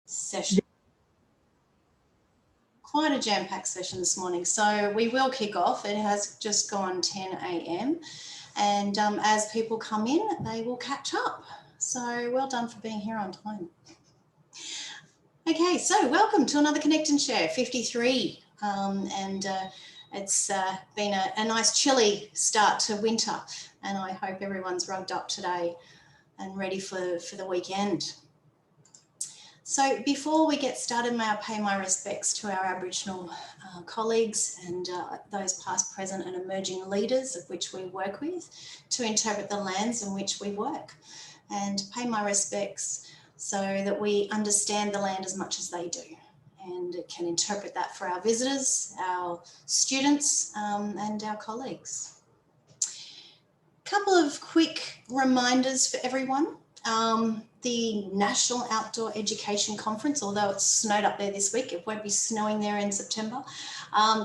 session. Quite a jam-packed session this morning. So we will kick off. It has just gone 10 a.m. and as people come in, they will catch up. So well done for being here on time. Okay, so welcome to another Connect and Share 53. It's been a nice chilly start to winter, and I hope everyone's rugged up today and ready for the weekend. So before we get started, may I pay my respects to our Aboriginal colleagues and those past, present and emerging leaders of which we work with to interpret the lands in which we work, and pay my respects so that we understand the land as much as they do and can interpret that for our visitors, our students and our colleagues. A couple of quick reminders for everyone. The National Outdoor Education Conference, although it's snowed up there this week, it won't be snowing there in September.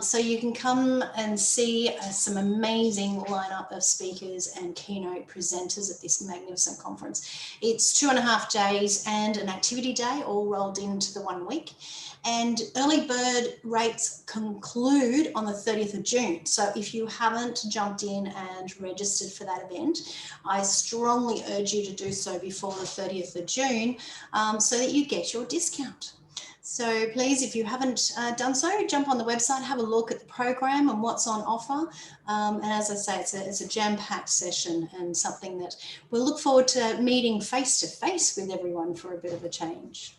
So you can come and see some amazing lineup of speakers and keynote presenters at this magnificent conference. It's 2.5 days and an activity day all rolled into the 1 week. And early bird rates conclude on the 30th of June. So if you haven't jumped in and registered for that event, I strongly urge you to do so before the 30th of June so that you get your discount. So please, if you haven't done so, jump on the website, have a look at the program and what's on offer. And as I say, it's a jam-packed session and something that we'll look forward to meeting face-to-face with everyone for a bit of a change.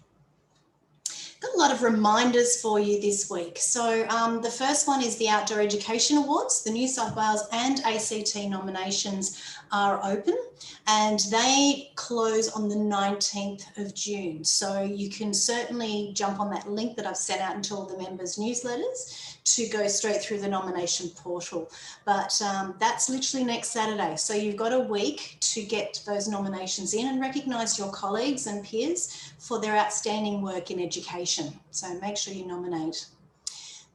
Got a lot of reminders for you this week. So the first one is the Outdoor Education Awards. The New South Wales and ACT nominations are open and they close on the 19th of June. So you can certainly jump on that link that I've sent out into all the members' newsletters to go straight through the nomination portal. But that's literally next Saturday. So you've got a week to get those nominations in and recognise your colleagues and peers for their outstanding work in education. So make sure you nominate.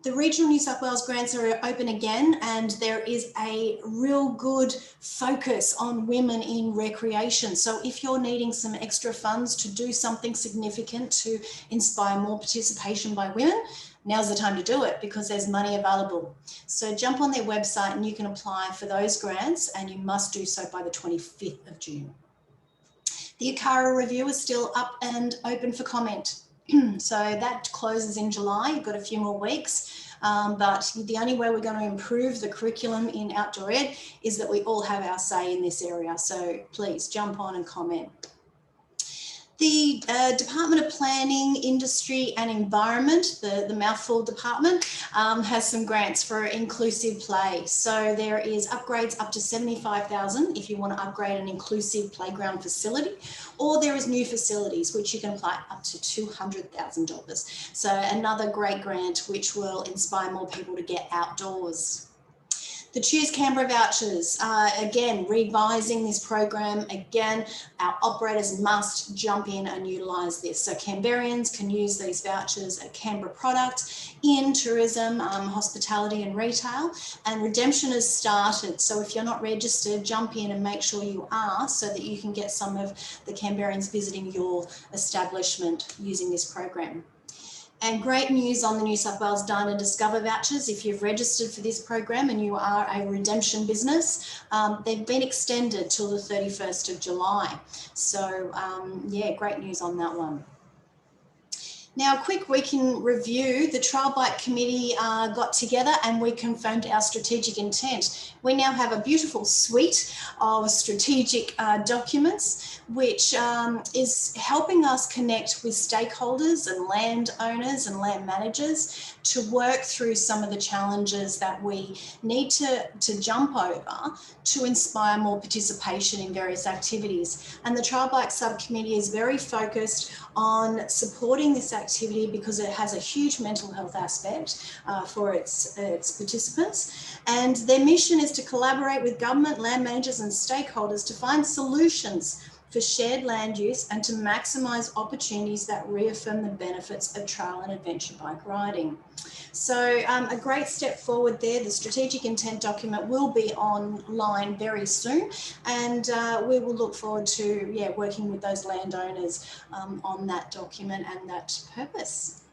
The Regional New South Wales grants are open again, and there is a real good focus on women in recreation. So if you're needing some extra funds to do something significant to inspire more participation by women, now's the time to do it because there's money available. So jump on their website and you can apply for those grants, and you must do so by the 25th of June. The ACARA review is still up and open for comment. So that closes in July. You've got a few more weeks, but the only way we're going to improve the curriculum in outdoor ed is that we all have our say in this area. So please jump on and comment. The Department of Planning, Industry and Environment, the mouthful department, has some grants for inclusive play. So there is upgrades up to $75,000 if you want to upgrade an inclusive playground facility, or there is new facilities which you can apply up to $200,000. So another great grant which will inspire more people to get outdoors. The Choose Canberra vouchers, again, revising this program. Again, our operators must jump in and utilise this. So Canberrians can use these vouchers at Canberra products in tourism, hospitality and retail, and redemption has started. So if you're not registered, jump in and make sure you are so that you can get some of the Canberrians visiting your establishment using this program. And great news on the New South Wales Dine and Discover vouchers. If you've registered for this program and you are a redemption business, they've been extended till the 31st of July. So yeah, great news on that one. Now, a quick week in review. The Trial Bike Committee got together and we confirmed our strategic intent. We now have a beautiful suite of strategic documents which is helping us connect with stakeholders and landowners and land managers to work through some of the challenges that we need to jump over to inspire more participation in various activities. And the Trial Bike Subcommittee is very focused on supporting this activity because it has a huge mental health aspect for its participants. And their mission is to collaborate with government, land managers and stakeholders to find solutions for shared land use and to maximise opportunities that reaffirm the benefits of trail and adventure bike riding. So a great step forward there. The strategic intent document will be online very soon, and we will look forward to working with those landowners on that document and that purpose.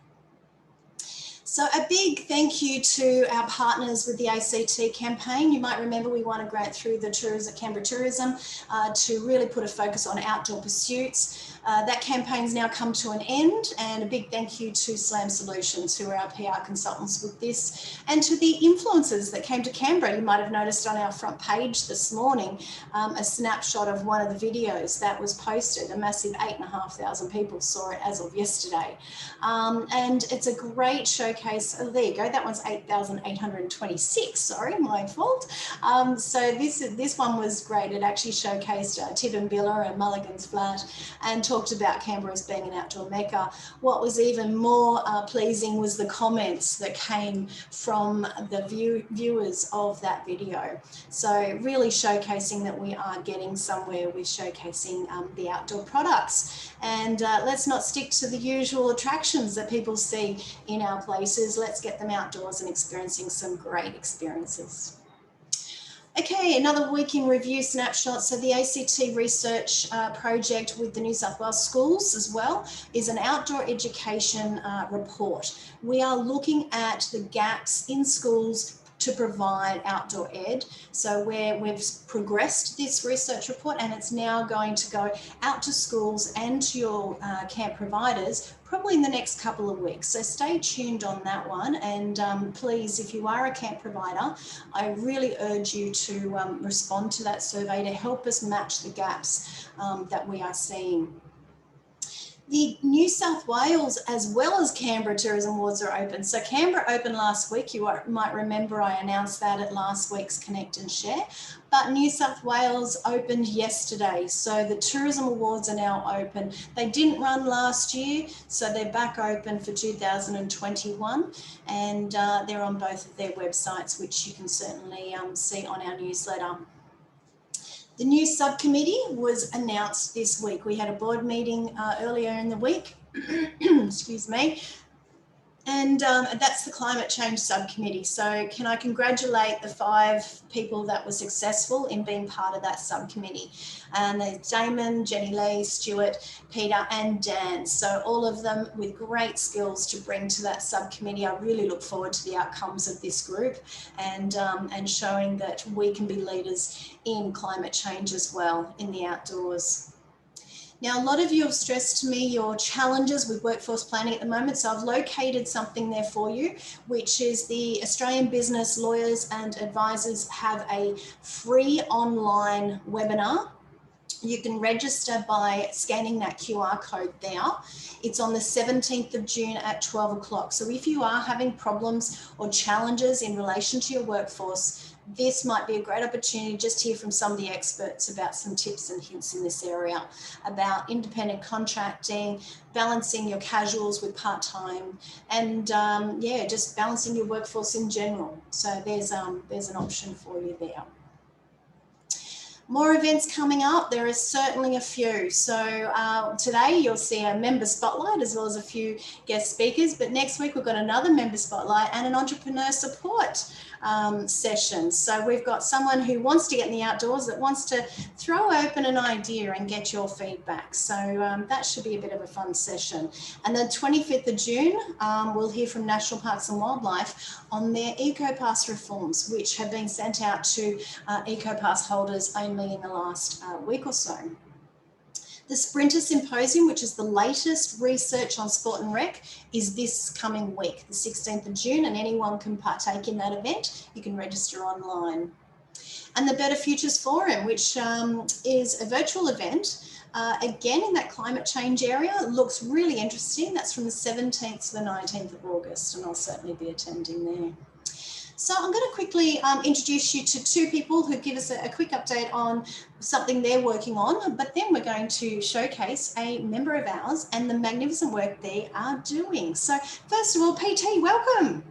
So a big thank you to our partners with the ACT campaign. You might remember we won a grant through the Canberra Tourism to really put a focus on outdoor pursuits. That campaign's now come to an end, and a big thank you to Slam Solutions, who are our PR consultants with this, and to the influencers that came to Canberra. You might have noticed on our front page this morning a snapshot of one of the videos that was posted. A massive 8,500 people saw it as of yesterday. And it's a great showcase. Oh, there you go. That one's 8,826. Sorry, my fault. So this one was great. It actually showcased Tidbinbilla and Mulligan's Flat and talked about Canberra as being an outdoor mecca. What was even more pleasing was the comments that came from the viewers of that video. So really showcasing that we are getting somewhere with showcasing the outdoor products. And let's not stick to the usual attractions that people see in our places. Let's get them outdoors and experiencing some great experiences. Okay, another week in review snapshot. So the ACT research project with the New South Wales schools as well is an outdoor education report. We are looking at the gaps in schools to provide outdoor ed. So we've progressed this research report, and it's now going to go out to schools and to your camp providers probably in the next couple of weeks. So stay tuned on that one, and please, if you are a camp provider, I really urge you to respond to that survey to help us match the gaps that we are seeing. The New South Wales as well as Canberra tourism wards are open. So Canberra opened last week. You might remember I announced that at last week's Connect and Share. But New South Wales opened yesterday. So the tourism awards are now open. They didn't run last year, so they're back open for 2021. And they're on both of their websites, which you can certainly see on our newsletter. The new subcommittee was announced this week. We had a board meeting earlier in the week, excuse me, and that's the climate change subcommittee. So can I congratulate the 5 people that were successful in being part of that subcommittee. And there's Damon, Jenny Lee, Stuart, Peter and Dan. So all of them with great skills to bring to that subcommittee. I really look forward to the outcomes of this group and showing that we can be leaders in climate change as well in the outdoors. Now, a lot of you have stressed to me your challenges with workforce planning at the moment, so I've located something there for you, which is the Australian Business Lawyers and Advisors have a free online webinar. You can register by scanning that QR code there. It's on the 17th of June at 12 o'clock. So if you are having problems or challenges in relation to your workforce, this might be a great opportunity just to hear from some of the experts about some tips and hints in this area about independent contracting, balancing your casuals with part-time, and just balancing your workforce in general. So there's an option for you there. More events coming up. There are certainly a few. So today you'll see a member spotlight as well as a few guest speakers, but next week we've got another member spotlight and an entrepreneur support session. So we've got someone who wants to get in the outdoors, that wants to throw open an idea and get your feedback. So that should be a bit of a fun session. And the 25th of June, we'll hear from National Parks and Wildlife on their EcoPass reforms, which have been sent out to EcoPass holders only in the last week or so. The Sprinter Symposium, which is the latest research on sport and rec, is this coming week, the 16th of June, and anyone can partake in that event. You can register online. And the Better Futures Forum, which is a virtual event, again in that climate change area. It looks really interesting. That's from the 17th to the 19th of August, and I'll certainly be attending there. So I'm going to quickly introduce you to 2 people who give us a quick update on something they're working on, but then we're going to showcase a member of ours and the magnificent work they are doing. So first of all, PT, welcome.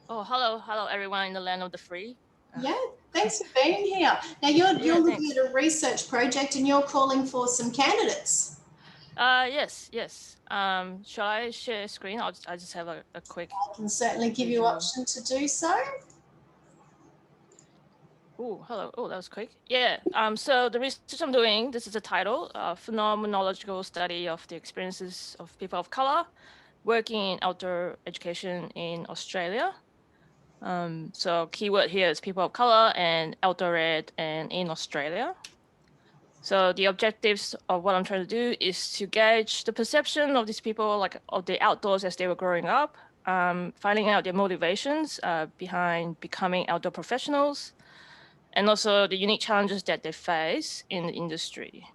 Oh, hello everyone in the land of the free. Yeah, Thanks for being here. Now you're looking Thanks. at a research project and you're calling for some candidates. Yes. Shall I share screen? I just have a quick. I can certainly give you visual. option to do so. Oh, hello. Oh, that was quick. Yeah. So the research I'm doing, this is the title, Phenomenological Study of the Experiences of People of Color Working in Outdoor Education in Australia. So keyword here is people of color and outdoor ed and in Australia. So the objectives of what I'm trying to do is to gauge the perception of these people, like of the outdoors as they were growing up, finding out their motivations behind becoming outdoor professionals, and also the unique challenges that they face in the industry.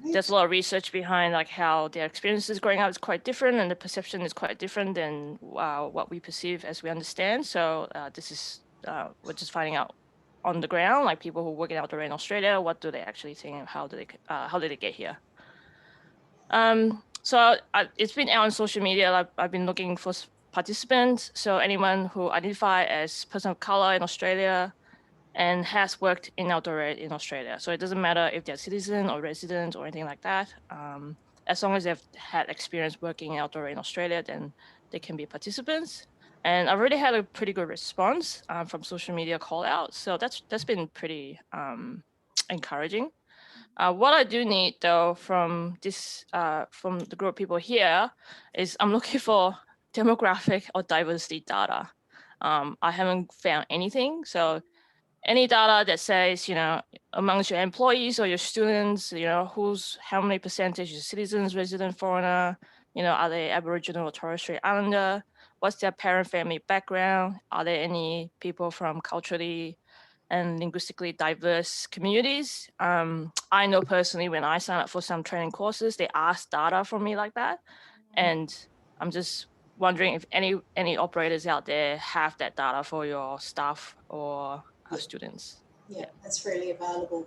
There's a lot of research behind like how their experiences growing up is quite different, and the perception is quite different than what we perceive as we understand. So this is we're just finding out on the ground, like people who work in outdoor in Australia, what do they actually think, and how did they get here? So it's been out on social media. I've been looking for participants. So anyone who identify as person of color in Australia and has worked in outdoor ed in Australia. So it doesn't matter if they're citizen or resident or anything like that. As long as they've had experience working in outdoor ed in Australia, then they can be participants. And I've already had a pretty good response from social media call out. So that's been pretty encouraging. What I do need though from the group of people here is I'm looking for demographic or diversity data. I haven't found anything. So any data that says, amongst your employees or your students, how many percentage is citizens, resident, foreigner, are they Aboriginal or Torres Strait Islander? What's their parent family background? Are there any people from culturally and linguistically diverse communities? I know personally when I sign up for some training courses, they ask data from me like that. And I'm just wondering if any operators out there have that data for your staff or students. Yeah, that's freely available.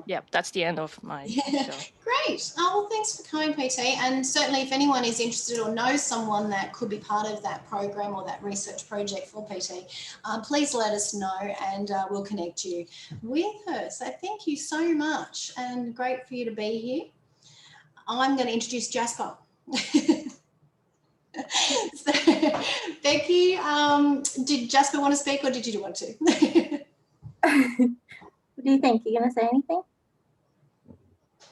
Yeah, that's the end of my show. Great. Oh, well, thanks for coming, PT. And certainly if anyone is interested or knows someone that could be part of that program or that research project for PT, please let us know and we'll connect you with her. So thank you so much and great for you to be here. I'm going to introduce Jasper. So, Becky, did Jasper want to speak or did you want to? What do you think? You're going to say anything?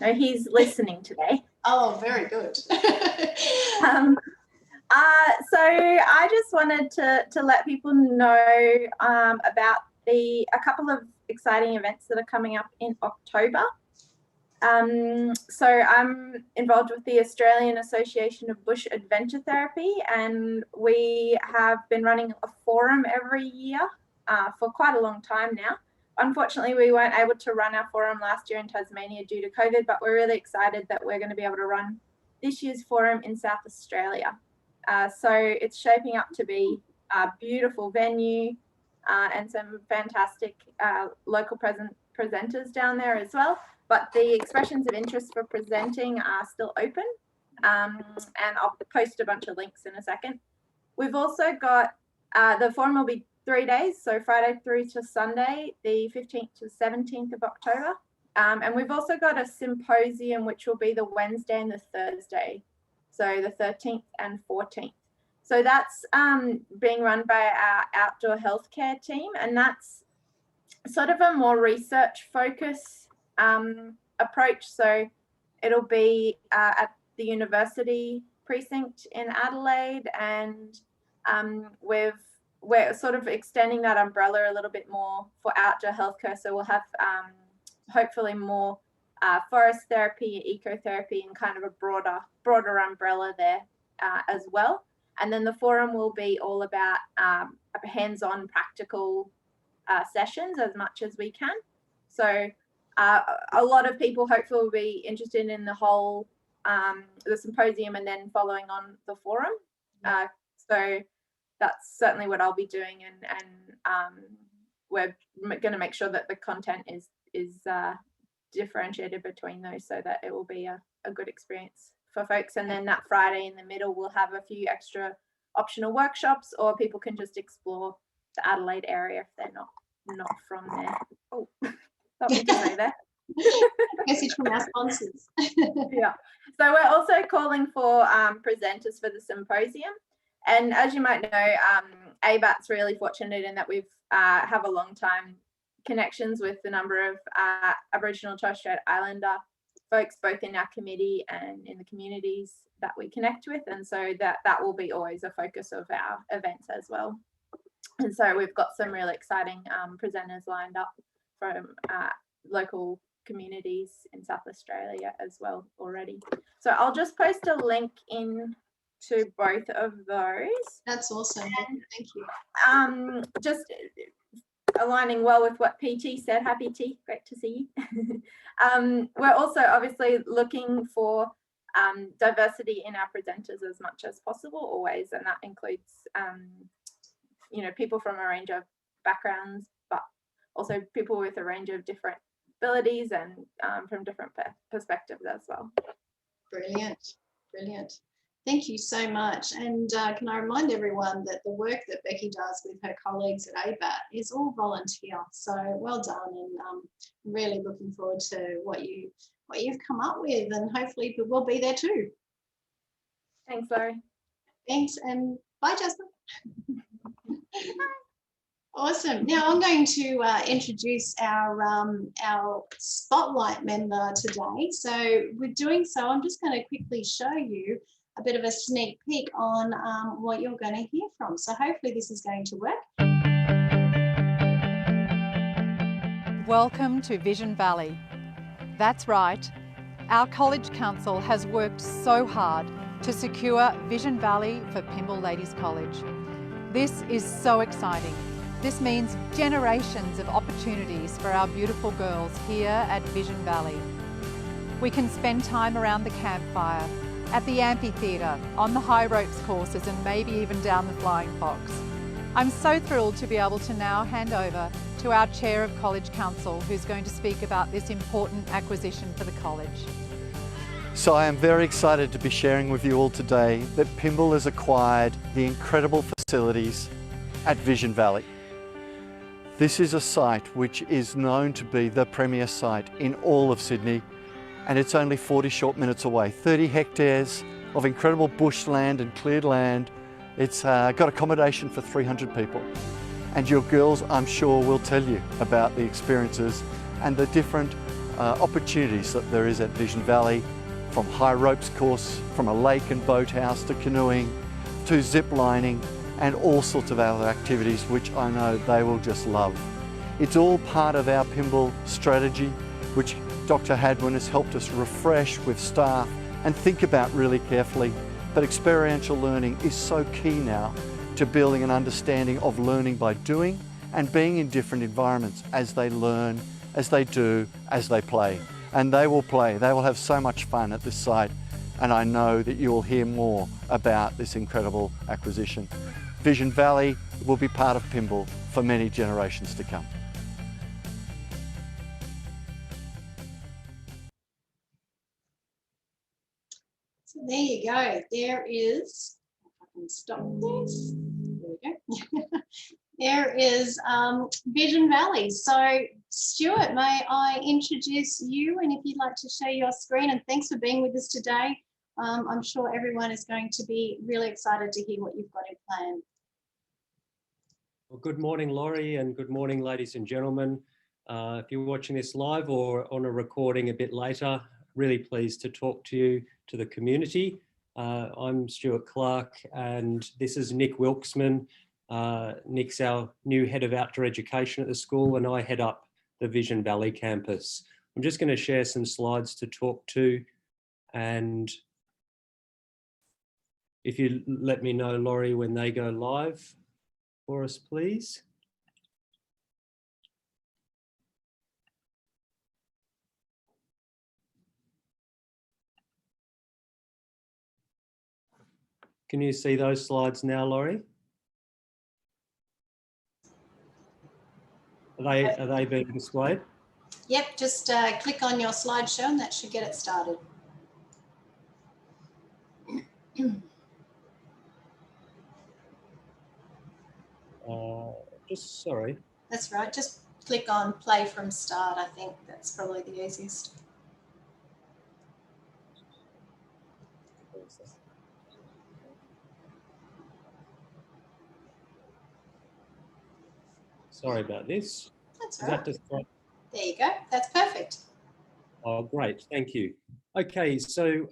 No, he's listening today. Oh, very good. So I just wanted to let people know about a couple of exciting events that are coming up in October. So I'm involved with the Australian Association of Bush Adventure Therapy, and we have been running a forum every year for quite a long time now. Unfortunately, we weren't able to run our forum last year in Tasmania due to COVID, but we're really excited that we're going to be able to run this year's forum in South Australia. So it's shaping up to be a beautiful venue and some fantastic local presenters down there as well. But the expressions of interest for presenting are still open, and I'll post a bunch of links in a second. We've also got the forum will be 3 days, so Friday through to Sunday, the 15th to 17th of October. And we've also got a symposium, which will be the Wednesday and the Thursday, so the 13th and 14th. So that's being run by our outdoor healthcare team, and that's sort of a more research focus approach. So it'll be at the university precinct in Adelaide, and we're sort of extending that umbrella a little bit more for outdoor healthcare. So we'll have hopefully more forest therapy, ecotherapy, and kind of a broader umbrella there as well. And then the forum will be all about hands-on practical sessions as much as we can. So a lot of people hopefully will be interested in the whole the symposium and then following on the forum. So that's certainly what I'll be doing, and we're going to make sure that the content is differentiated between those so that it will be a good experience for folks. And then that Friday in the middle, we'll have a few extra optional workshops, or people can just explore the Adelaide area if they're not from there. Oh, not me to say that. Message from our sponsors. Yeah. So we're also calling for presenters for the symposium. And as you might know, AABAT's really fortunate in that we've have a long time connections with a number of Aboriginal and Torres Strait Islander folks, both in our committee and in the communities that we connect with. And so that will be always a focus of our events as well. And so we've got some really exciting presenters lined up from local communities in South Australia as well already. So I'll just post a link in to both of those. That's awesome. And, thank you. Just aligning well with what PT said. Happy T, great to see you. We're also obviously looking for diversity in our presenters as much as possible always, and that includes you know, people from a range of backgrounds, but also people with a range of different abilities and from different perspectives as well. Brilliant, brilliant. Thank you so much. And can I remind everyone that the work that Becky does with her colleagues at AABAT is all volunteer. So well done, and really looking forward to what you've come up with, and hopefully we'll be there too. Thanks, Laurie. Thanks, and bye, Jasmine. Awesome. Now I'm going to introduce our spotlight member today. So with doing so, I'm just going to quickly show you a bit of a sneak peek on what you're going to hear from. So hopefully this is going to work. Welcome to Vision Valley. That's right. Our College Council has worked so hard to secure Vision Valley for Pymble Ladies College. This is so exciting. This means generations of opportunities for our beautiful girls here at Vision Valley. We can spend time around the campfire, at the amphitheatre, on the high ropes courses, and maybe even down the Flying Fox. I'm so thrilled to be able to now hand over to our Chair of College Council, who's going to speak about this important acquisition for the college. So I am very excited to be sharing with you all today that Pymble has acquired the incredible facilities at Vision Valley. This is a site which is known to be the premier site in all of Sydney, and it's only 40 short minutes away. 30 hectares of incredible bushland and cleared land. It's got accommodation for 300 people. And your girls, I'm sure, will tell you about the experiences and the different opportunities that there is at Vision Valley, from high ropes course, from a lake and boathouse to canoeing, to zip lining, and all sorts of other activities which I know they will just love. It's all part of our Pymble strategy, which Dr. Hadwin has helped us refresh with staff and think about really carefully. But experiential learning is so key now to building an understanding of learning by doing and being in different environments as they learn, as they do, as they play. And they will play, they will have so much fun at this site, and I know that you will hear more about this incredible acquisition. Vision Valley will be part of Pymble for many generations to come. So there you go. There is, if I can stop this, there we go. There is Vision Valley. So Stuart, may I introduce you, and if you'd like to share your screen, and thanks for being with us today. I'm sure everyone is going to be really excited to hear what you've got in plan. Well, good morning, Laurie, and good morning, ladies and gentlemen. If you're watching this live or on a recording a bit later, really pleased to talk to you, to the community. I'm Stuart Clark, and this is Nick Wilkesman. Nick's our new head of outdoor education at the school, and I head up the Vision Valley campus. I'm just going to share some slides to talk to, and if you let me know, Laurie, when they go live for us, please. Can you see those slides now, Laurie? Are they being displayed? Yep, just click on your slideshow and that should get it started. just, sorry. That's right. Just click on play from start. I think that's probably the easiest. Sorry about this. That's Is all that right. just right? There you go. That's perfect. Oh, great. Thank you. Okay, so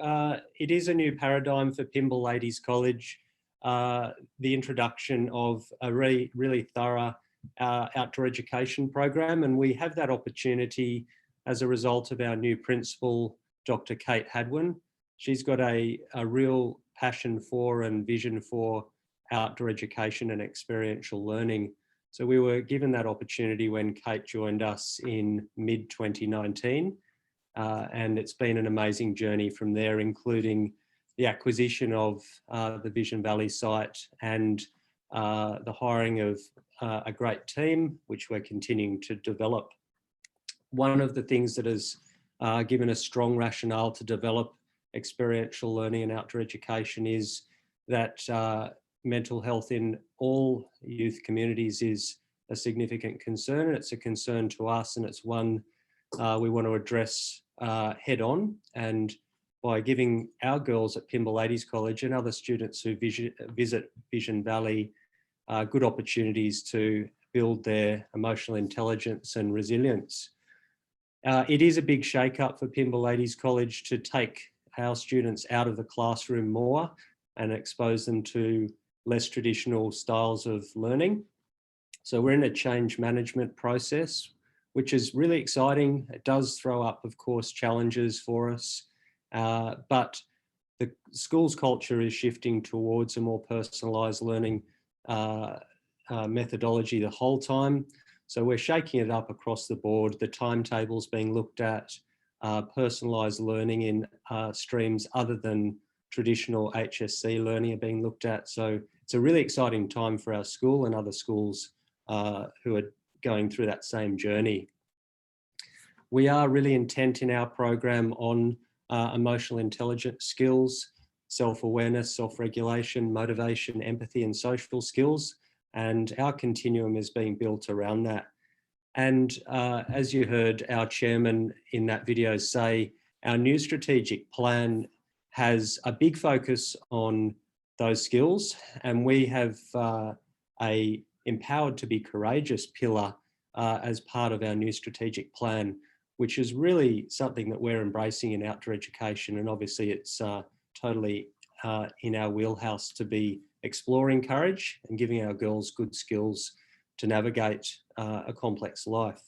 it is a new paradigm for Pymble Ladies College. The introduction of a really thorough outdoor education program, and we have that opportunity as a result of our new principal, Dr. Kate Hadwin. She's got a real passion for and vision for outdoor education and experiential learning. So we were given that opportunity when Kate joined us in mid-2019, and it's been an amazing journey from there, including the acquisition of the Vision Valley site and the hiring of a great team, which we're continuing to develop. One of the things that has given us strong rationale to develop experiential learning and outdoor education is that mental health in all youth communities is a significant concern, and it's a concern to us, and it's one we want to address head on. And by giving our girls at Pymble Ladies College and other students who visit Vision Valley good opportunities to build their emotional intelligence and resilience. It is a big shake-up for Pymble Ladies College to take our students out of the classroom more and expose them to less traditional styles of learning. So we're in a change management process, which is really exciting. It does throw up, of course, challenges for us, but the school's culture is shifting towards a more personalised learning methodology the whole time. So we're shaking it up across the board. The timetables being looked at, personalised learning in streams other than traditional HSC learning are being looked at. So it's a really exciting time for our school and other schools who are going through that same journey. We are really intent in our program on emotional intelligence skills, self-awareness, self-regulation, motivation, empathy, and social skills. And our continuum is being built around that. And as you heard our chairman in that video say, our new strategic plan has a big focus on those skills, and we have a empowered to be courageous pillar as part of our new strategic plan, which is really something that we're embracing in outdoor education. And obviously it's totally in our wheelhouse to be exploring courage and giving our girls good skills to navigate a complex life.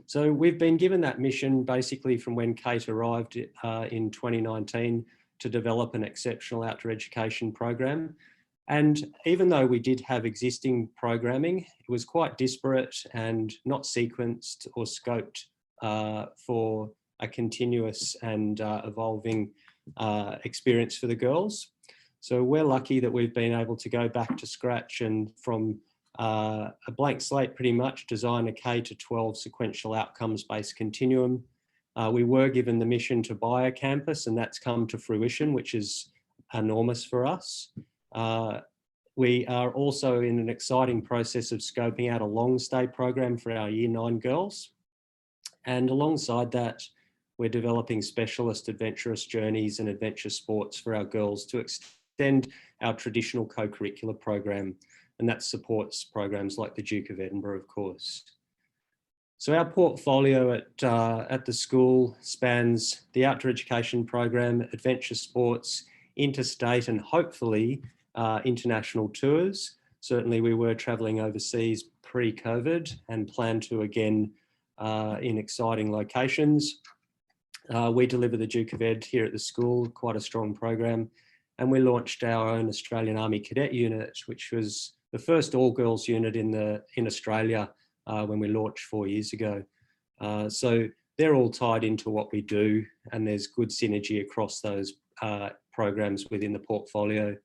So we've been given that mission basically from when Kate arrived in 2019 to develop an exceptional outdoor education program. And even though we did have existing programming, it was quite disparate and not sequenced or scoped for a continuous and evolving experience for the girls. So we're lucky that we've been able to go back to scratch and from a blank slate pretty much design a K-12 sequential outcomes-based continuum. We were given the mission to buy a campus, and that's come to fruition, which is enormous for us. We are also in an exciting process of scoping out a long stay program for our Year 9 girls. And alongside that, we're developing specialist adventurous journeys and adventure sports for our girls to extend our traditional co-curricular program. And that supports programs like the Duke of Edinburgh, of course. So our portfolio at the school spans the outdoor education program, adventure sports, interstate and hopefully international tours. Certainly we were travelling overseas pre-COVID and plan to again in exciting locations. We deliver the Duke of Ed here at the school, quite a strong program. And we launched our own Australian Army Cadet unit, which was the first all-girls unit in Australia when we launched 4 years ago. So they're all tied into what we do, and there's good synergy across those programs within the portfolio.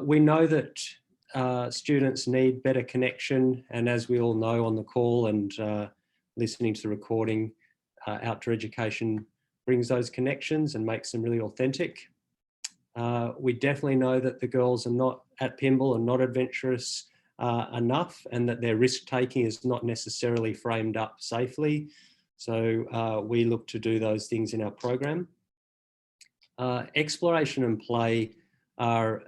We know that students need better connection, and as we all know on the call and listening to the recording, outdoor education brings those connections and makes them really authentic. We definitely know that the girls are not at Pymble and not adventurous enough, and that their risk taking is not necessarily framed up safely. So we look to do those things in our program. Exploration and play are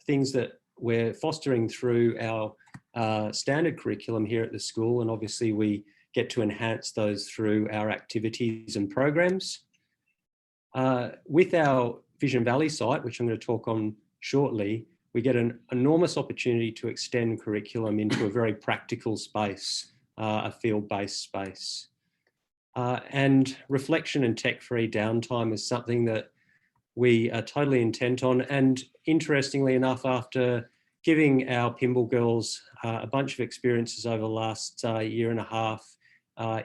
things that we're fostering through our standard curriculum here at the school, and obviously we get to enhance those through our activities and programs. With our Vision Valley site, which I'm going to talk on shortly, we get an enormous opportunity to extend curriculum into a very practical space, a field-based space. And reflection and tech-free downtime is something that we are totally intent on. And interestingly enough, after giving our Pymble girls a bunch of experiences over the last year and a half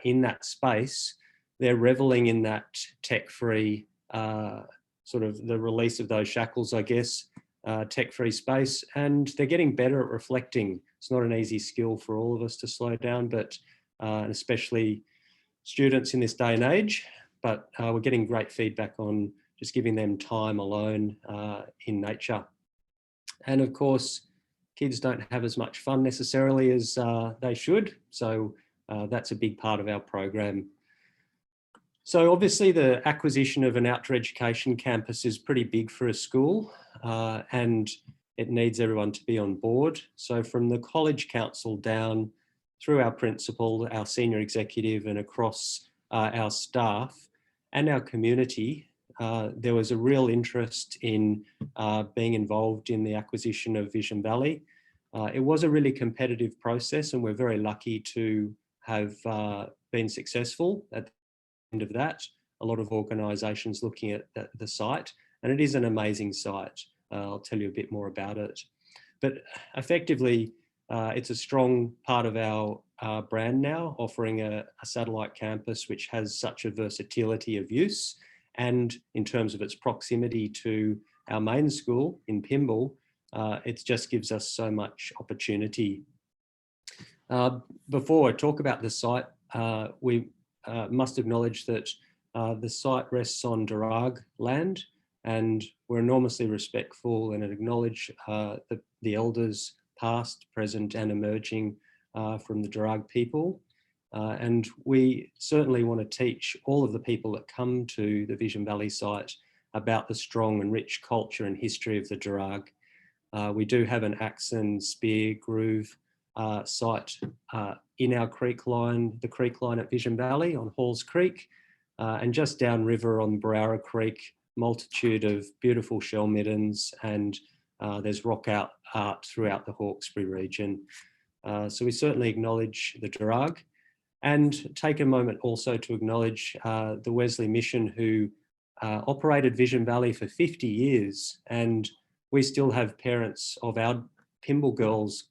in that space, they're reveling in that tech-free, sort of the release of those shackles, I guess, tech-free space, and they're getting better at reflecting. It's not an easy skill for all of us to slow down, but especially students in this day and age, but we're getting great feedback on just giving them time alone in nature. And of course, kids don't have as much fun necessarily as they should. So that's a big part of our program. So obviously the acquisition of an outdoor education campus is pretty big for a school, and it needs everyone to be on board. So from the College Council down through our principal, our senior executive, and across our staff and our community, there was a real interest in being involved in the acquisition of Vision Valley. It was a really competitive process, and we're very lucky to have been successful at the end of that. A lot of organisations looking at the site, and it is an amazing site. I'll tell you a bit more about it. But effectively, it's a strong part of our brand now, offering a satellite campus which has such a versatility of use, and in terms of its proximity to our main school in Pymble, it just gives us so much opportunity. Before I talk about the site, we must acknowledge that the site rests on Darug land, and we're enormously respectful and acknowledge the elders past, present and emerging from the Darug people. And we certainly want to teach all of the people that come to the Vision Valley site about the strong and rich culture and history of the Darug. We do have an axe and spear groove site in our creek line, the creek line at Vision Valley on Halls Creek, and just downriver on Barara Creek, multitude of beautiful shell middens, and there's rock art throughout the Hawkesbury region. So we certainly acknowledge the Darug, and take a moment also to acknowledge the Wesley Mission, who operated Vision Valley for 50 years, and we still have parents of our Pymble girls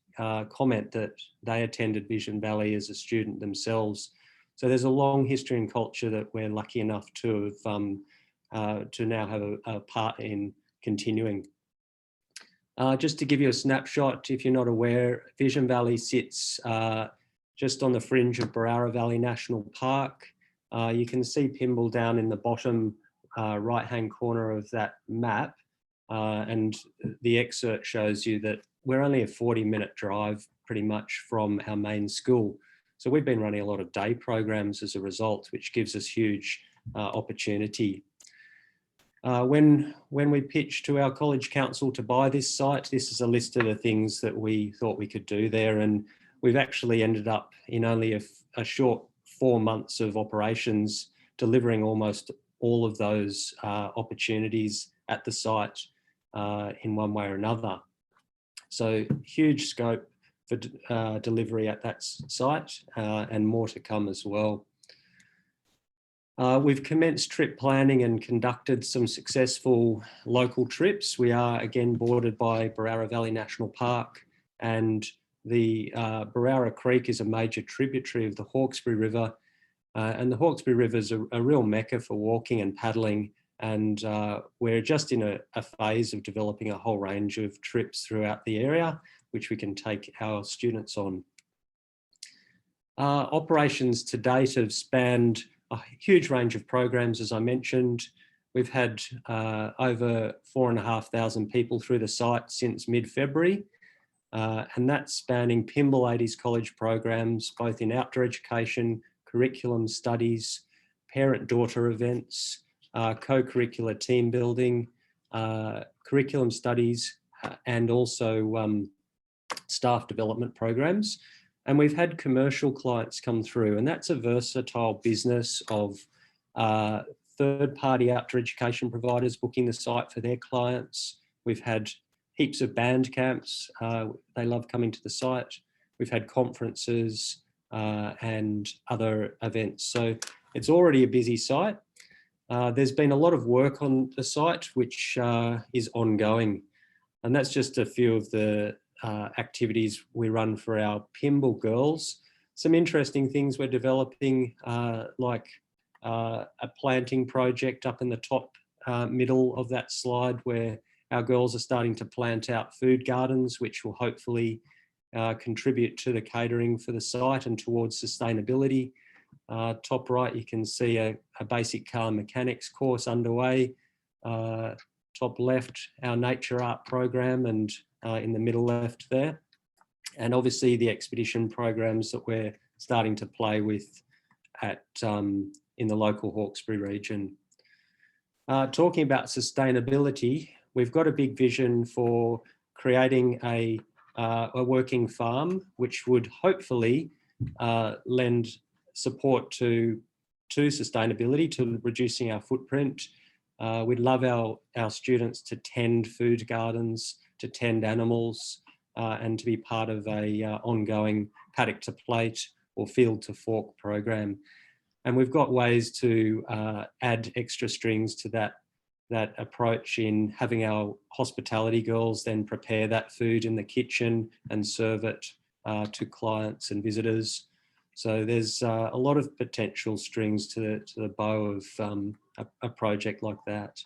comment that they attended Vision Valley as a student themselves. So there's a long history and culture that we're lucky enough to have to now have a part in continuing. Just to give you a snapshot, if you're not aware, Vision Valley sits just on the fringe of Barara Valley National Park. You can see Pymble down in the bottom right-hand corner of that map, and the excerpt shows you that we're only a 40-minute drive pretty much from our main school. So we've been running a lot of day programs as a result, which gives us huge opportunity. When we pitched to our College Council to buy this site, this is a list of the things that we thought we could do there, and we've actually ended up in only a short 4 months of operations delivering almost all of those opportunities at the site in one way or another. So huge scope for delivery at that site, and more to come as well. We've commenced trip planning and conducted some successful local trips. We are again bordered by Barara Valley National Park, and the Barara Creek is a major tributary of the Hawkesbury River, and the Hawkesbury River is a real mecca for walking and paddling, and we're just in a phase of developing a whole range of trips throughout the area, which we can take our students on. Operations to date have spanned a huge range of programs, as I mentioned. We've had over 4,500 people through the site since mid-February. and that's spanning Pymble Ladies College programs, both in outdoor education, curriculum studies, parent-daughter events, co-curricular team building, curriculum studies, and also staff development programs. And we've had commercial clients come through, and that's a versatile business of third-party outdoor education providers booking the site for their clients. We've had heaps of band camps. They love coming to the site. We've had conferences and other events. So it's already a busy site. There's been a lot of work on the site, which is ongoing. And that's just a few of the activities we run for our Pymble girls. Some interesting things we're developing, like a planting project up in the top middle of that slide, where our girls are starting to plant out food gardens, which will hopefully contribute to the catering for the site and towards sustainability. Top right, you can see a basic car mechanics course underway. Top left, our nature art program, and in the middle left there. And obviously the expedition programs that we're starting to play with at in the local Hawkesbury region. Talking about sustainability, we've got a big vision for creating a working farm, which would hopefully lend support to sustainability, to reducing our footprint. We'd love our students to tend food gardens, to tend animals, and to be part of a ongoing paddock to plate or field to fork program. And we've got ways to add extra strings to that approach in having our hospitality girls then prepare that food in the kitchen and serve it to clients and visitors. So there's a lot of potential strings to the bow of a project like that.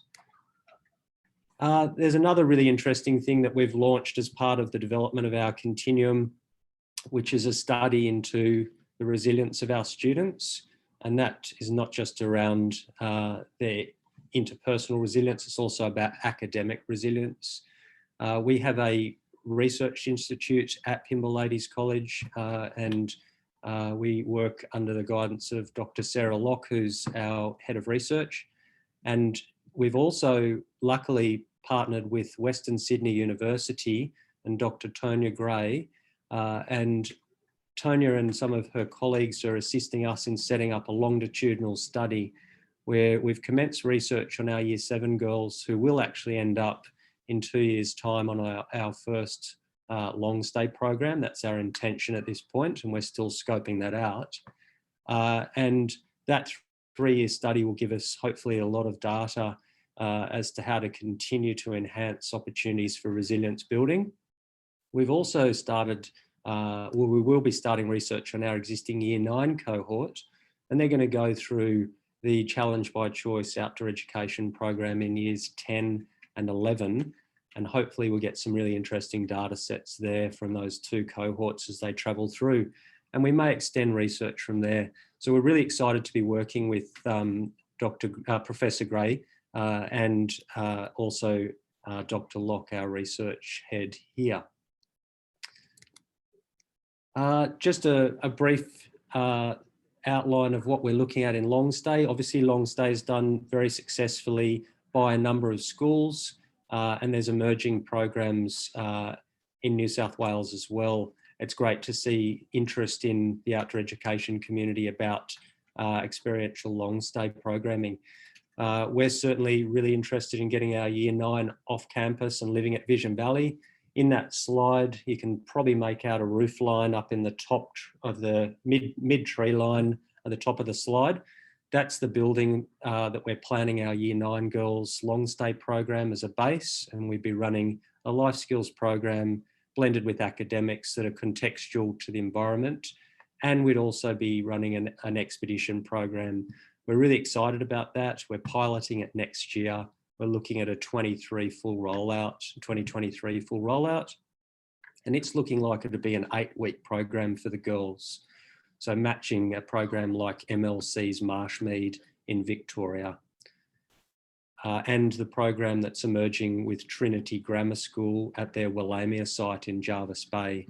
There's another really interesting thing that we've launched as part of the development of our continuum, which is a study into the resilience of our students. And that is not just around their interpersonal resilience, it's also about academic resilience. We have a research institute at Pymble Ladies College, and we work under the guidance of Dr. Sarah Locke, who's our head of research. And we've also luckily partnered with Western Sydney University and Dr. Tonya Gray, and Tonya and some of her colleagues are assisting us in setting up a longitudinal study where we've commenced research on our Year 7 girls who will actually end up in 2 years' time on our first long stay program. That's our intention at this point, and we're still scoping that out. And that 3-year study will give us hopefully a lot of data as to how to continue to enhance opportunities for resilience building. We've also started, we will be starting research on our existing Year 9 cohort, and they're going to go through the Challenge by Choice outdoor education program in Years 10 and 11. And hopefully we'll get some really interesting data sets there from those 2 cohorts as they travel through. And we may extend research from there. So we're really excited to be working with Professor Gray and also Dr. Locke, our research head here. Just a brief outline of what we're looking at in long stay. Obviously long stay is done very successfully by a number of schools. And there's emerging programs in New South Wales as well. It's great to see interest in the outdoor education community about experiential long stay programming. We're certainly really interested in getting our Year 9 off campus and living at Vision Valley. In that slide, you can probably make out a roof line up in the top of the mid tree line at the top of the slide. That's the building that we're planning our Year 9 girls long stay program as a base, and we'd be running a life skills program blended with academics that are contextual to the environment. And we'd also be running an expedition program. We're really excited about that. We're piloting it next year. We're looking at a 2023 full rollout. And it's looking like it'll be an 8-week program for the girls. So matching a program like MLC's Marshmead in Victoria. and the program that's emerging with Trinity Grammar School at their Willamia site in Jervis Bay.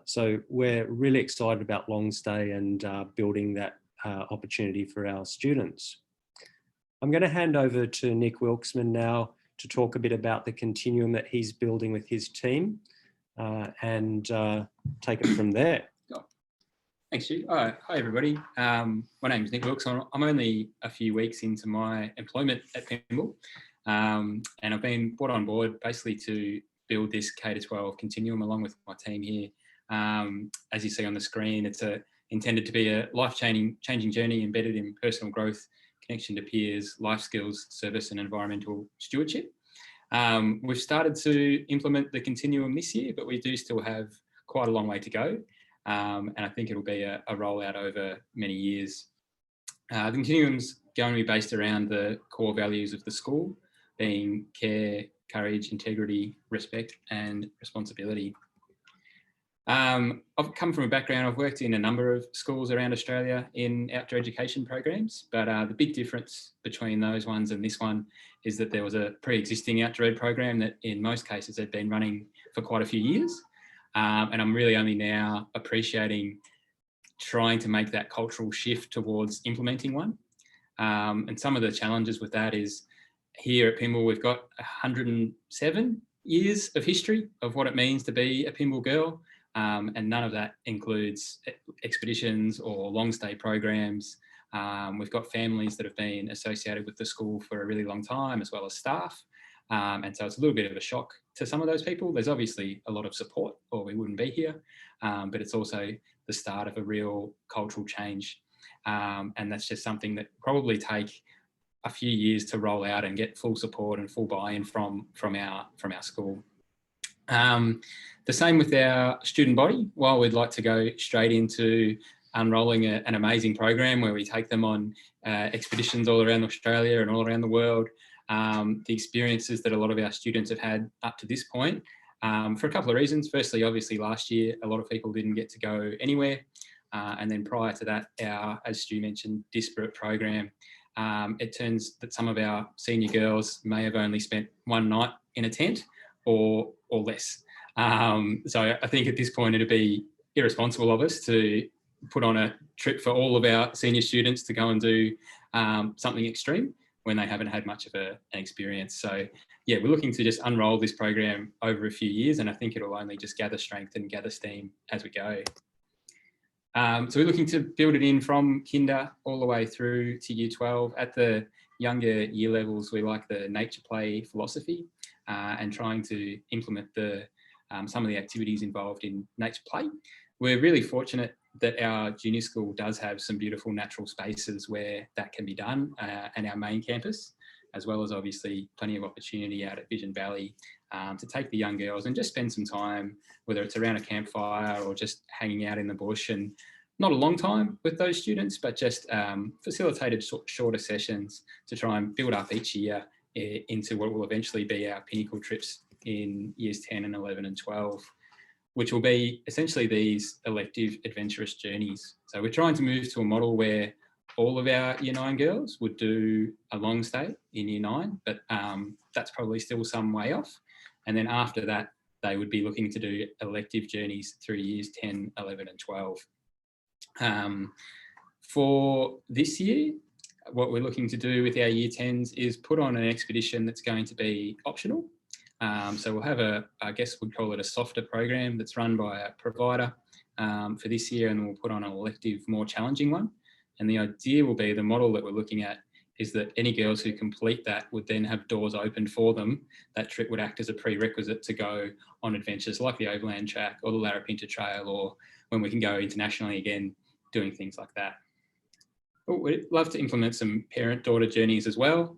So we're really excited about long stay and building that opportunity for our students. I'm going to hand over to Nick Wilksman now to talk a bit about the continuum that he's building with his team and take it from there. Thanks, Stu. Hi, everybody. My name is Nick Wilkes. I'm only a few weeks into my employment at Pymble, and I've been brought on board basically to build this K-12 continuum along with my team here. As you see on the screen, it's intended to be a life-changing journey embedded in personal growth, connection to peers, life skills, service and environmental stewardship. We've started to implement the continuum this year, but we do still have quite a long way to go. And I think it'll be a rollout over many years. The continuum's going to be based around the core values of the school, being care, courage, integrity, respect, and responsibility. I've come from a background, I've worked in a number of schools around Australia in outdoor education programs, but the big difference between those ones and this one is that there was a pre-existing outdoor ed program that in most cases had been running for quite a few years. And I'm really only now appreciating trying to make that cultural shift towards implementing one. And some of the challenges with that is here at Pymble, we've got 107 years of history of what it means to be a Pymble girl. And none of that includes expeditions or long stay programs. We've got families that have been associated with the school for a really long time, as well as staff. And so it's a little bit of a shock to some of those people. There's obviously a lot of support or we wouldn't be here, but it's also the start of a real cultural change. And that's just something that probably take a few years to roll out and get full support and full buy-in from our school. The same with our student body. While we'd like to go straight into unrolling an amazing program where we take them on expeditions all around Australia and all around the world, the experiences that a lot of our students have had up to this point, for a couple of reasons. Firstly, obviously last year, a lot of people didn't get to go anywhere. And then prior to that, our, as Stu mentioned, disparate program, it turns that some of our senior girls may have only spent one night in a tent or less. So I think at this point, it'd be irresponsible of us to put on a trip for all of our senior students to go and do something extreme when they haven't had much of an experience. So yeah, we're looking to just unroll this program over a few years, and I think it'll only just gather strength and gather steam as we go. So we're looking to build it in from kinder all the way through to year 12. At the younger year levels, we like the nature play philosophy and trying to implement some of the activities involved in nature play. We're really fortunate that our junior school does have some beautiful natural spaces where that can be done, and our main campus, as well as obviously plenty of opportunity out at Vision Valley to take the young girls and just spend some time, whether it's around a campfire or just hanging out in the bush, and not a long time with those students, but just facilitated shorter sessions to try and build up each year into what will eventually be our pinnacle trips in years 10 and 11 and 12. Which will be essentially these elective adventurous journeys. So we're trying to move to a model where all of our year 9 girls would do a long stay in year 9, but that's probably still some way off. And then after that, they would be looking to do elective journeys through years 10, 11 and 12. For this year, what we're looking to do with our year 10s is put on an expedition that's going to be optional. So we'll have I guess we'd call it a softer program that's run by a provider for this year, and then we'll put on an elective, more challenging one. And the idea will be, the model that we're looking at is that any girls who complete that would then have doors opened for them. That trip would act as a prerequisite to go on adventures like the Overland Track or the Larapinta Trail, or when we can go internationally again, doing things like that. But we'd love to implement some parent-daughter journeys as well.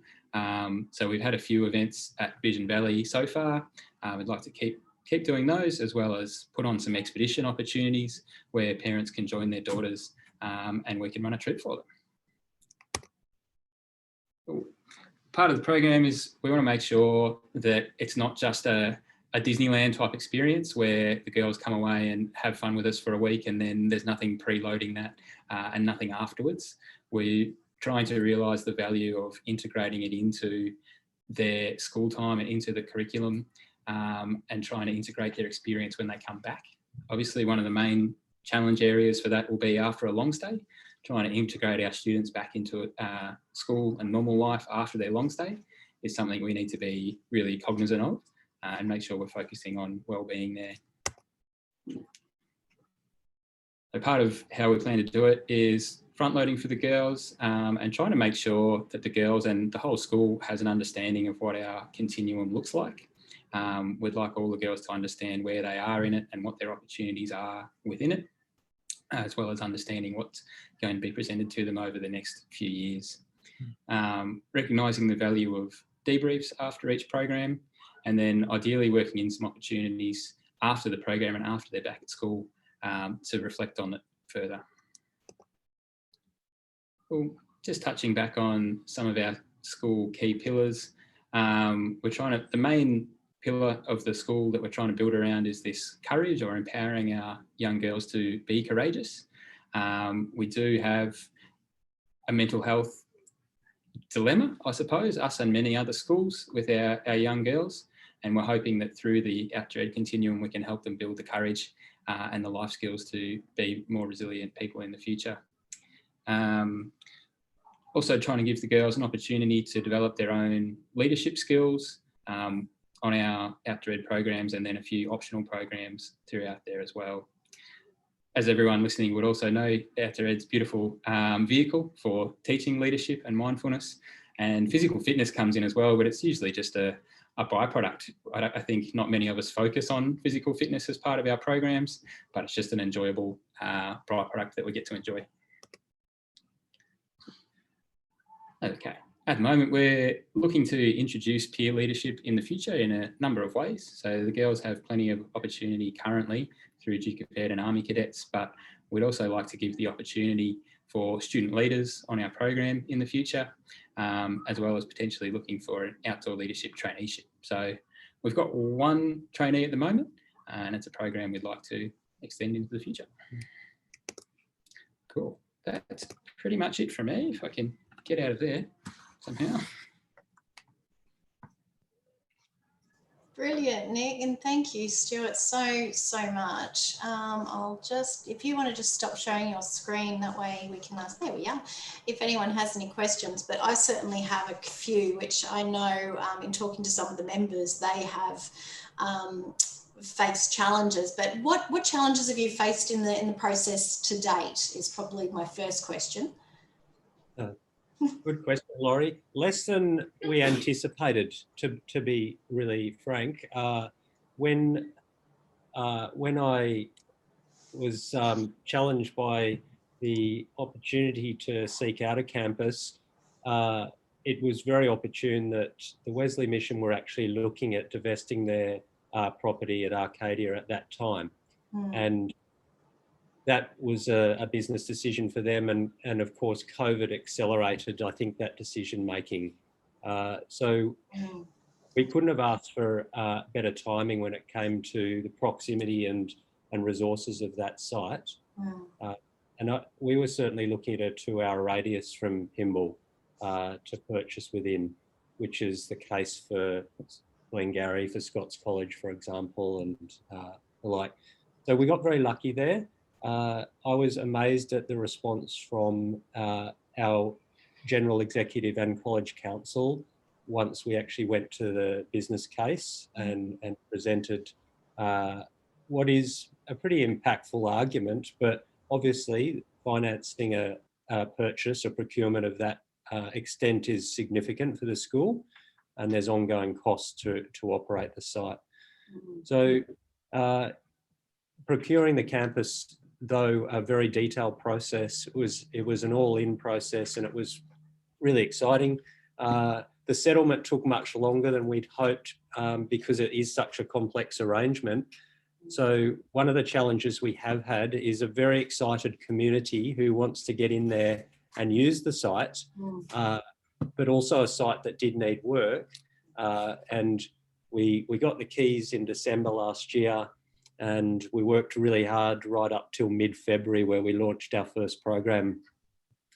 So we've had a few events at Vision Valley so far. We'd like to keep doing those, as well as put on some expedition opportunities where parents can join their daughters and we can run a trip for them. Part of the program is we want to make sure that it's not just a Disneyland type experience where the girls come away and have fun with us for a week and then there's nothing preloading that and nothing afterwards. We trying to realise the value of integrating it into their school time and into the curriculum, and trying to integrate their experience when they come back. Obviously, one of the main challenge areas for that will be after a long stay, trying to integrate our students back into school and normal life after their long stay is something we need to be really cognizant of, and make sure we're focusing on wellbeing there. So part of how we plan to do it is front loading for the girls, and trying to make sure that the girls and the whole school has an understanding of what our continuum looks like. We'd like all the girls to understand where they are in it and what their opportunities are within it, as well as understanding what's going to be presented to them over the next few years. Recognising the value of debriefs after each program, and then ideally working in some opportunities after the program and after they're back at school to reflect on it further. Well, just touching back on some of our school key pillars, the main pillar of the school that we're trying to build around is this courage, or empowering our young girls to be courageous. We do have a mental health dilemma, I suppose, us and many other schools with our young girls, and we're hoping that through the Outdoor Ed continuum we can help them build the courage and the life skills to be more resilient people in the future. Also trying to give the girls an opportunity to develop their own leadership skills on our Outdoor Ed programs, and then a few optional programs throughout there as well. As everyone listening would also know, Outdoor Ed's beautiful vehicle for teaching leadership and mindfulness, and physical fitness comes in as well, but it's usually just a byproduct. I think not many of us focus on physical fitness as part of our programs, but it's just an enjoyable byproduct that we get to enjoy. Okay, at the moment we're looking to introduce peer leadership in the future in a number of ways. So the girls have plenty of opportunity currently through Duke of Ed and Army Cadets, but we'd also like to give the opportunity for student leaders on our program in the future, as well as potentially looking for an outdoor leadership traineeship. So we've got one trainee at the moment, and it's a program we'd like to extend into the future. Cool, that's pretty much it from me, if I can get out of there somehow. Brilliant, Nick, and thank you, Stuart, so much. I'll just, if you want to just stop showing your screen, that way we can ask, there we are, if anyone has any questions. But I certainly have a few, which I know in talking to some of the members, they have faced challenges. But what challenges have you faced in the process to date is probably my first question. Good question, Laurie. Less than we anticipated, to be really frank. When I was challenged by the opportunity to seek out a campus, it was very opportune that the Wesley Mission were actually looking at divesting their property at Arcadia at that time. And that was a business decision for them, and of course COVID accelerated, I think, that decision making. So we couldn't have asked for better timing when it came to the proximity and resources of that site. We were certainly looking at a 2-hour radius from Pymble to purchase within, which is the case for Glengarry, for Scots College, for example, and the like. So we got very lucky there. I was amazed at the response from our General Executive and College Council once we actually went to the business case and presented what is a pretty impactful argument, but obviously financing a purchase or procurement of that extent is significant for the school, and there's ongoing costs to operate the site. So procuring the campus, though a very detailed process, it was an all-in process, and it was really exciting. The settlement took much longer than we'd hoped because it is such a complex arrangement. So one of the challenges we have had is a very excited community who wants to get in there and use the site, but also a site that did need work. And we got the keys in December last year, and we worked really hard right up till mid-February, where we launched our first program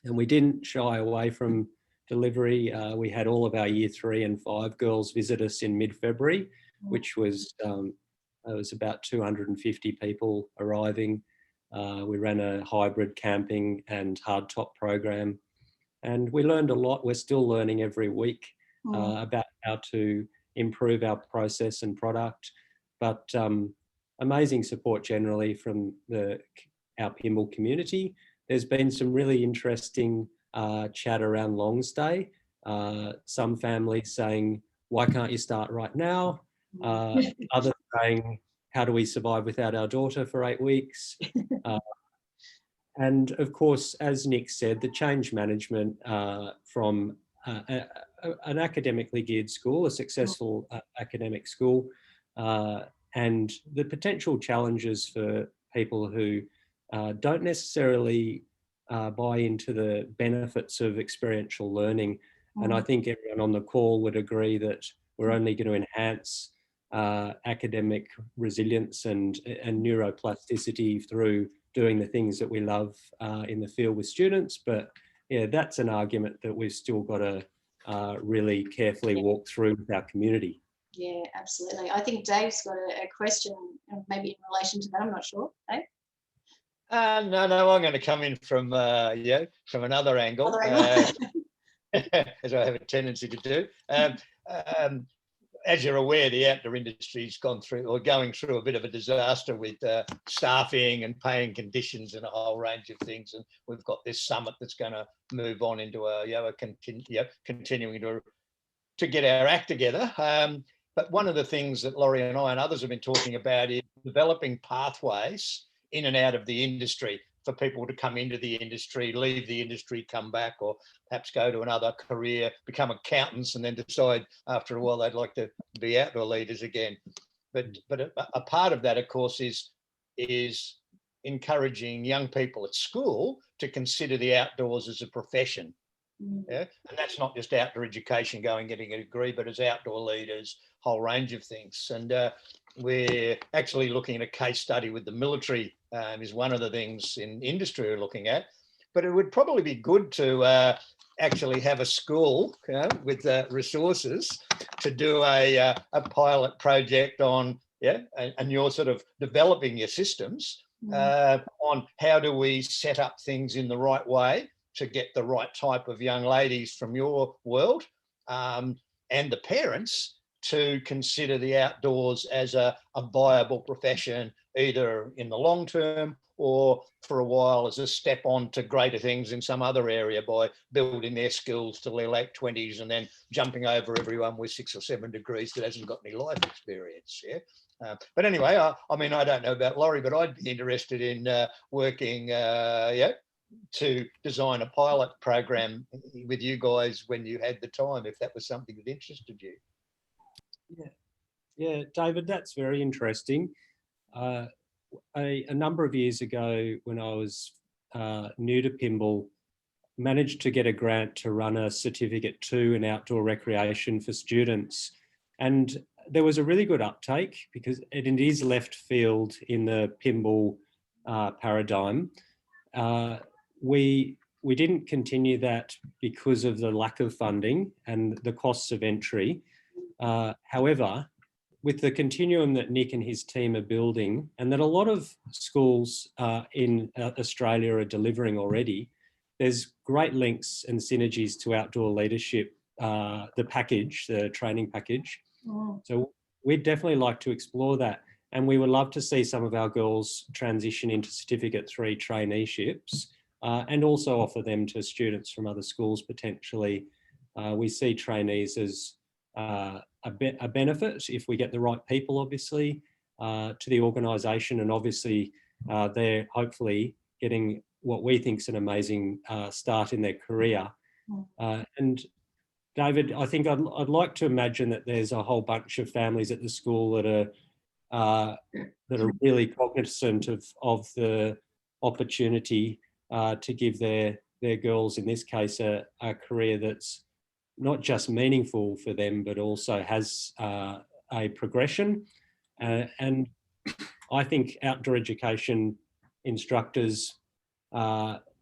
And we didn't shy away from delivery. We had all of our year 3 and 5 girls visit us in mid-February, which was it was about 250 people arriving. We ran a hybrid camping and hardtop program, and we learned a lot. We're still learning every week about how to improve our process and product, but amazing support generally from our Pymble community. There's been some really interesting chat around long stay. Some families saying, why can't you start right now? Others saying, how do we survive without our daughter for 8 weeks? And of course, as Nick said, the change management from an academically geared school, a successful academic school, and the potential challenges for people who don't necessarily buy into the benefits of experiential learning. And I think everyone on the call would agree that we're only going to enhance academic resilience and neuroplasticity through doing the things that we love in the field with students. But yeah, that's an argument that we've still got to really carefully walk through with our community. Yeah, absolutely. I think Dave's got a question, maybe in relation to that. I'm not sure. Dave? No, I'm going to come in from from another angle, as I have a tendency to do. As you're aware, the outdoor industry's gone through or going through a bit of a disaster with staffing and paying conditions and a whole range of things. And we've got this summit that's going to move on into continuing to get our act together. But one of the things that Laurie and I and others have been talking about is developing pathways in and out of the industry for people to come into the industry, leave the industry, come back, or perhaps go to another career, become accountants, and then decide after a while they'd like to be outdoor leaders again. But a part of that, of course, is encouraging young people at school to consider the outdoors as a profession. Yeah, and that's not just outdoor education, getting a degree, but as outdoor leaders, whole range of things. And we're actually looking at a case study with the military, is one of the things in industry we're looking at. But it would probably be good to actually have a school with resources to do a pilot project on, and you're sort of developing your systems on how do we set up things in the right way to get the right type of young ladies from your world and the parents to consider the outdoors as a viable profession, either in the long term or for a while as a step on to greater things in some other area by building their skills till their late 20s and then jumping over everyone with 6 or 7 degrees that hasn't got any life experience. But anyway, I mean, I don't know about Laurie, but I'd be interested in working to design a pilot program with you guys when you had the time, if that was something that interested you. Yeah, David, that's very interesting. A number of years ago, when I was new to Pymble, managed to get a grant to run a certificate 2 in outdoor recreation for students. And there was a really good uptake because it is left field in the Pymble paradigm. We didn't continue that because of the lack of funding and the costs of entry. However, with the continuum that Nick and his team are building, and that a lot of schools in Australia are delivering already, there's great links and synergies to outdoor leadership, the package, the training package. So we'd definitely like to explore that. And we would love to see some of our girls transition into Certificate 3 traineeships and also offer them to students from other schools potentially. We see trainees as a benefit if we get the right people, obviously, to the organisation, and obviously they're hopefully getting what we think is an amazing start in their career. And David, I think I'd like to imagine that there's a whole bunch of families at the school that are really cognizant of the opportunity to give their girls, in this case, a career that's not just meaningful for them, but also has a progression. And I think outdoor education instructors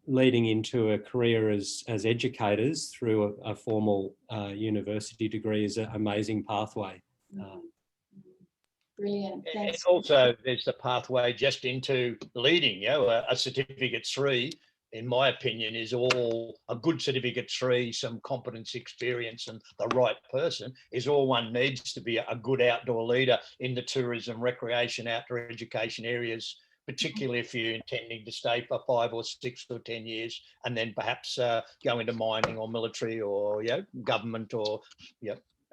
leading into a career as educators through a formal university degree is an amazing pathway. Brilliant. And Thanks. also there's the pathway just into leading, a certificate 3, in my opinion, is all a good certificate 3, some competence, experience and the right person is all one needs to be a good outdoor leader in the tourism, recreation, outdoor education areas, particularly if you're intending to stay for 5 or 6 or 10 years and then perhaps go into mining or military or government or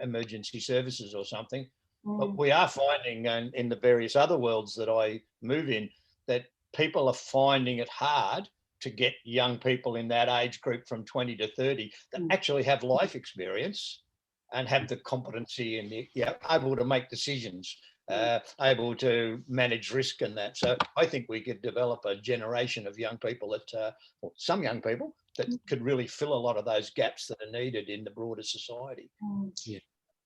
emergency services or something. But we are finding, and in the various other worlds that I move in, that people are finding it hard to get young people in that age group from 20 to 30 that actually have life experience and have the competency and the able to make decisions, able to manage risk and that. So I think we could develop a generation of young people that, or some young people that could really fill a lot of those gaps that are needed in the broader society. Yeah.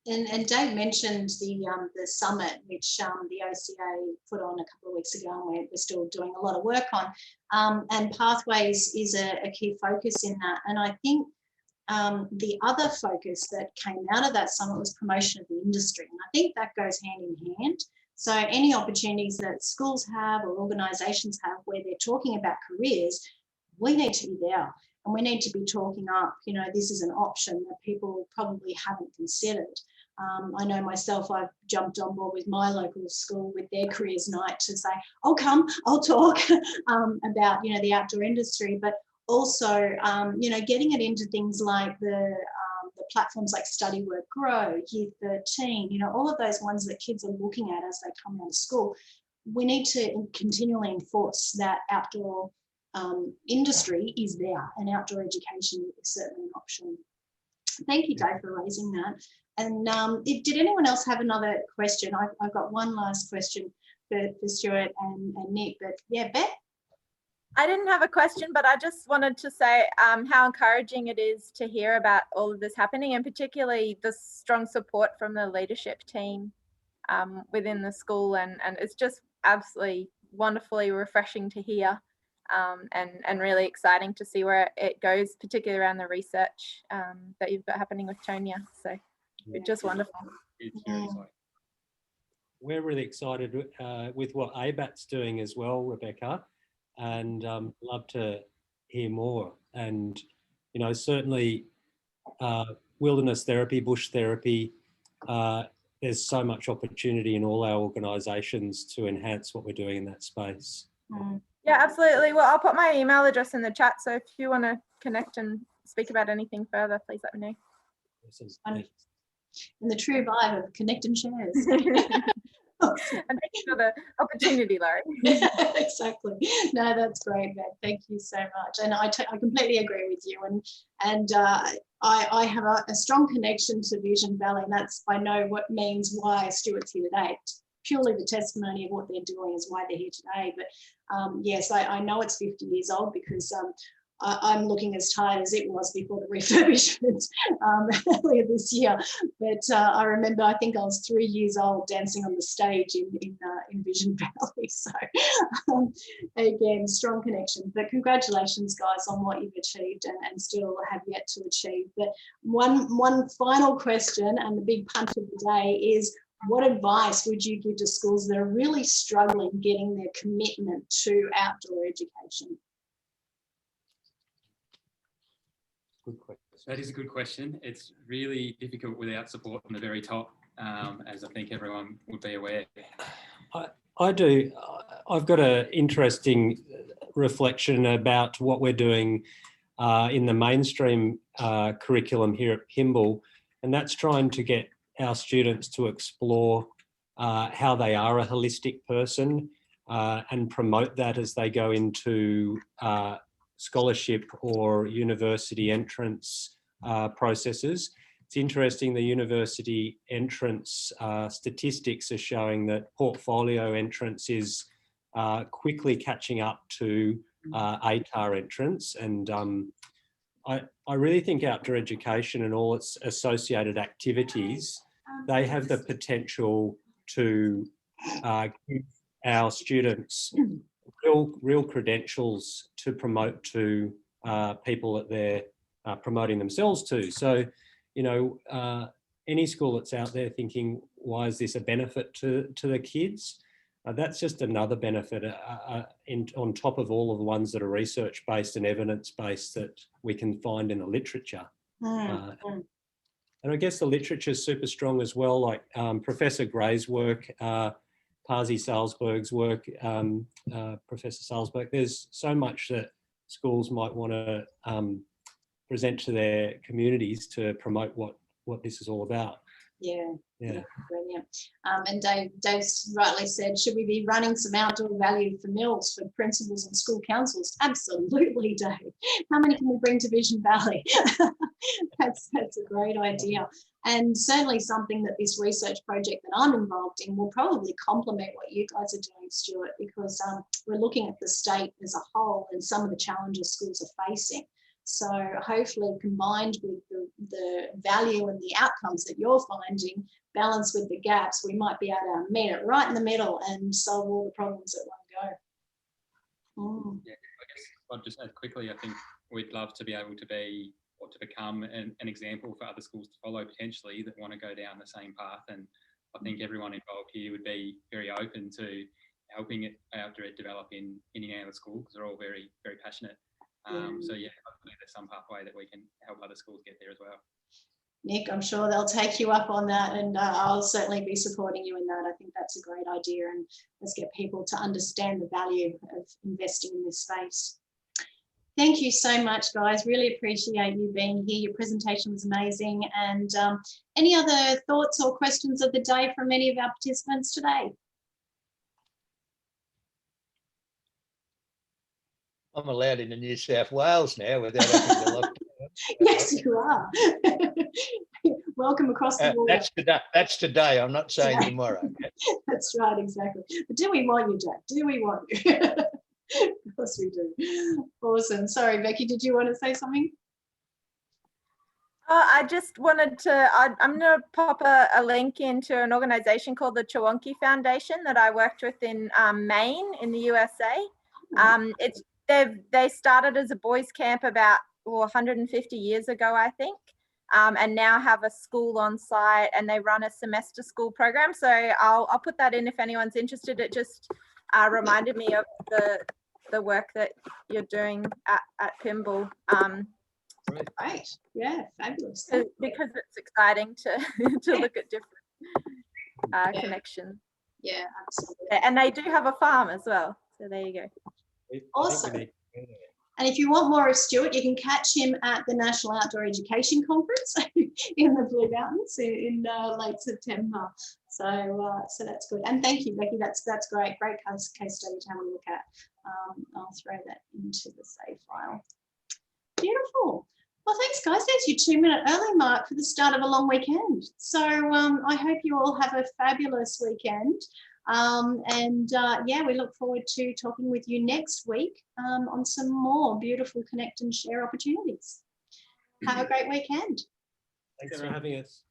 And Dave mentioned the summit, which the OCA put on a couple of weeks ago, and we're still doing a lot of work on. And pathways is a key focus in that. And I think the other focus that came out of that summit was promotion of the industry. And I think that goes hand in hand. So any opportunities that schools have or organisations have where they're talking about careers, we need to be there. And we need to be talking up, this is an option that people probably haven't considered. I know myself, I've jumped on board with my local school with their careers night to say, I'll come, I'll talk about, the outdoor industry, but also, getting it into things like the platforms like Study Work Grow, Year 13, all of those ones that kids are looking at as they come out of school. We need to continually enforce that outdoor industry is there, and outdoor education is certainly an option. Thank you, Dave, for raising that. And did anyone else have another question? I've got one last question for Stuart and Nick, but yeah, Beth? I didn't have a question, but I just wanted to say how encouraging it is to hear about all of this happening, and particularly the strong support from the leadership team within the school. And it's just absolutely wonderfully refreshing to hear. And really exciting to see where it goes, particularly around the research that you've got happening with Tonya. So it's just wonderful. It's very exciting. We're really excited with what AABAT's doing as well, Rebecca, and love to hear more. And, certainly wilderness therapy, bush therapy, there's so much opportunity in all our organisations to enhance what we're doing in that space. Yeah, absolutely. Well, I'll put my email address in the chat. So if you want to connect and speak about anything further, please let me know. In the true vibe of connect and shares. And thank you for the opportunity, Laurie. Exactly. No, that's great, Beth. Thank you so much. And I completely agree with you. And I have a strong connection to Vision Valley, and that's, I know what means why Stuart's here today. It's purely the testimony of what they're doing is why they're here today. But yes, I know it's 50 years old because I'm looking as tired as it was before the refurbishment earlier this year. But I remember, I think I was 3 years old dancing on the stage in Vision Valley. So again, strong connection. But congratulations, guys, on what you've achieved and still have yet to achieve. But one final question, and the big punch of the day is, what advice would you give to schools that are really struggling getting their commitment to outdoor education? Good question. That is a good question. It's really difficult without support from the very top, as I think everyone would be aware. I do. I've got an interesting reflection about what we're doing in the mainstream curriculum here at Pymble, and that's trying to get our students to explore how they are a holistic person and promote that as they go into scholarship or university entrance processes. It's interesting, the university entrance statistics are showing that portfolio entrance is quickly catching up to ATAR entrance. And I really think outdoor education and all its associated activities, they have the potential to give our students real credentials to promote to people that they're promoting themselves to. So, you know, any school that's out there thinking, why is this a benefit to the kids? That's just another benefit on top of all of the ones that are research-based and evidence-based that we can find in the literature. And I guess the literature is super strong as well, like Professor Gray's work, Pasi Salzberg's work, Professor Salzberg. There's so much that schools might want to present to their communities to promote what this is all about. Yeah, brilliant. And Dave's rightly said, should we be running some outdoor value for meals for principals and school councils? Absolutely, Dave. How many can we bring to Vision Valley? That's a great idea. And certainly something that this research project that I'm involved in will probably complement what you guys are doing, Stuart, because we're looking at the state as a whole and some of the challenges schools are facing. So hopefully combined with the value and the outcomes that you're finding, balanced with the gaps, we might be able to meet it right in the middle and solve all the problems at one go. Yeah, I guess I'll just add quickly, I think we'd love to be able to be or to become an example for other schools to follow potentially that want to go down the same path. And I think everyone involved here would be very open to helping outdoor ed develop in any other school because they're all very, very passionate. So yeah, hopefully there's some pathway that we can help other schools get there as well. Nick, I'm sure they'll take you up on that, and I'll certainly be supporting you in that. I think that's a great idea, and let's get people to understand the value of investing in this space. Thank you so much, guys. Really appreciate you being here. Your presentation was amazing. And any other thoughts or questions of the day from any of our participants today? I'm allowed into New South Wales now without having to lock down. Yes, you are. Welcome across the border. That's today. I'm not saying tomorrow. That's right, exactly. But do we want you, Jack? Do we want you? Of course we do. Awesome. Sorry, Becky, did you want to say something? I just wanted to, I'm going to pop a link into an organisation called the Chewonki Foundation that I worked with in Maine in the USA. They started as a boys' camp about 150 years ago, I think, and now have a school on site, and they run a semester school program. So I'll put that in if anyone's interested. It just reminded me of the work that you're doing at Pymble. Great. Yeah, fabulous. Because it's exciting to look at different connections. Yeah, absolutely. And they do have a farm as well. So there you go. Awesome. And if you want more of Stuart, you can catch him at the National Outdoor Education Conference in the Blue Mountains in late September. So that's good. And thank you, Becky. That's great. Great case study to have a look at. I'll throw that into the save file. Beautiful. Well, thanks, guys. There's your 2-minute early mark for the start of a long weekend. So I hope you all have a fabulous weekend. Yeah, we look forward to talking with you next week on some more beautiful connect and share opportunities. Have a great weekend. Thanks for having us.